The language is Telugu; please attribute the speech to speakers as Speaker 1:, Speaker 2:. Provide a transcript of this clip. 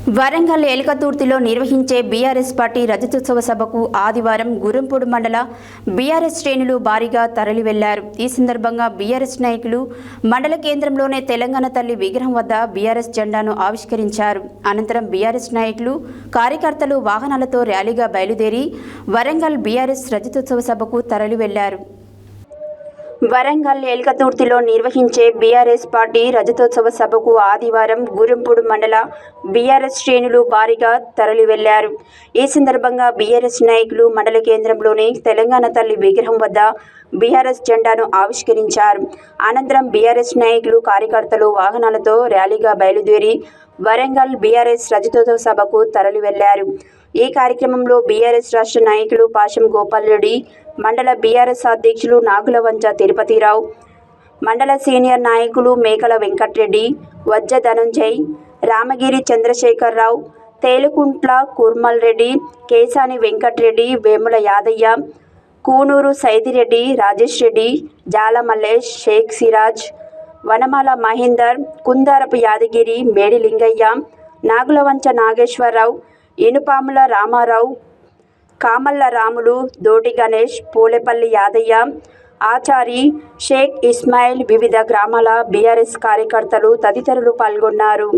Speaker 1: వరంగల్ ఏల్కతుర్తిలో నిర్వహించే బీఆర్ఎస్ పార్టీ రజతోత్సవ సభకు ఆదివారం గుర్రంపూడి మండల బీఆర్ఎస్ శ్రేణులు భారీగా తరలి వెళ్లారు. ఈ సందర్భంగా బీఆర్ఎస్ నాయకులు మండల కేంద్రంలోనే తెలంగాణ తల్లి విగ్రహం వద్ద బీఆర్ఎస్ జెండాను ఆవిష్కరించారు. అనంతరం బీఆర్ఎస్ నాయకులు కార్యకర్తలు వాహనాలతో ర్యాలీగా బయలుదేరి వరంగల్ బీఆర్ఎస్ రజతోత్సవ సభకు తరలి వెళ్లారు. వరంగల్ ఏల్కతుర్తిలో నిర్వహించే బీఆర్ఎస్ పార్టీ రజతోత్సవ సభకు ఆదివారం గుర్రంపూడి మండల బీఆర్ఎస్ శ్రేణులు భారీగా తరలి వెళ్లారు. ఈ సందర్భంగా బీఆర్ఎస్ నాయకులు మండల కేంద్రంలోని తెలంగాణ తల్లి విగ్రహం వద్ద బీఆర్ఎస్ జెండాను ఆవిష్కరించారు. అనంతరం బీఆర్ఎస్ నాయకులు కార్యకర్తలు వాహనాలతో ర్యాలీగా బయలుదేరి వరంగల్ బీఆర్ఎస్ రజతోత్సవ సభకు తరలి వెళ్లారు. ఈ కార్యక్రమంలో బీఆర్ఎస్ రాష్ట్ర నాయకులు పాశం గోపాల్ రెడ్డి, మండల బీఆర్ఎస్ అధ్యక్షులు నాగులవంచ తిరుపతిరావు, మండల సీనియర్ నాయకులు మేకల వెంకట్రెడ్డి, వజ్జ ధనంజయ్, రామగిరి చంద్రశేఖరరావు, తేలుకుంట్ల కుర్మల్ రెడ్డి, కేసాని వెంకట్రెడ్డి, వేముల యాదయ్య, కూనూరు సైదిరెడ్డి, రాజేష్ రెడ్డి, జాల మల్లేష్, షేక్ సిరాజ్, వనమాల మహేందర్, కుందారపు యాదగిరి, మేడి లింగయ్య, నాగులవంచ నాగేశ్వరరావు, ఇనుపాముల రామారావు, కామల్ల రాములు, దోటి గణేష్, పోలేపల్లి యాదయ్య, ఆచారి, షేక్ ఇస్మాయిల్, వివిధ గ్రామాల బీఆర్ఎస్ కార్యకర్తలు తదితరులు పాల్గొన్నారు.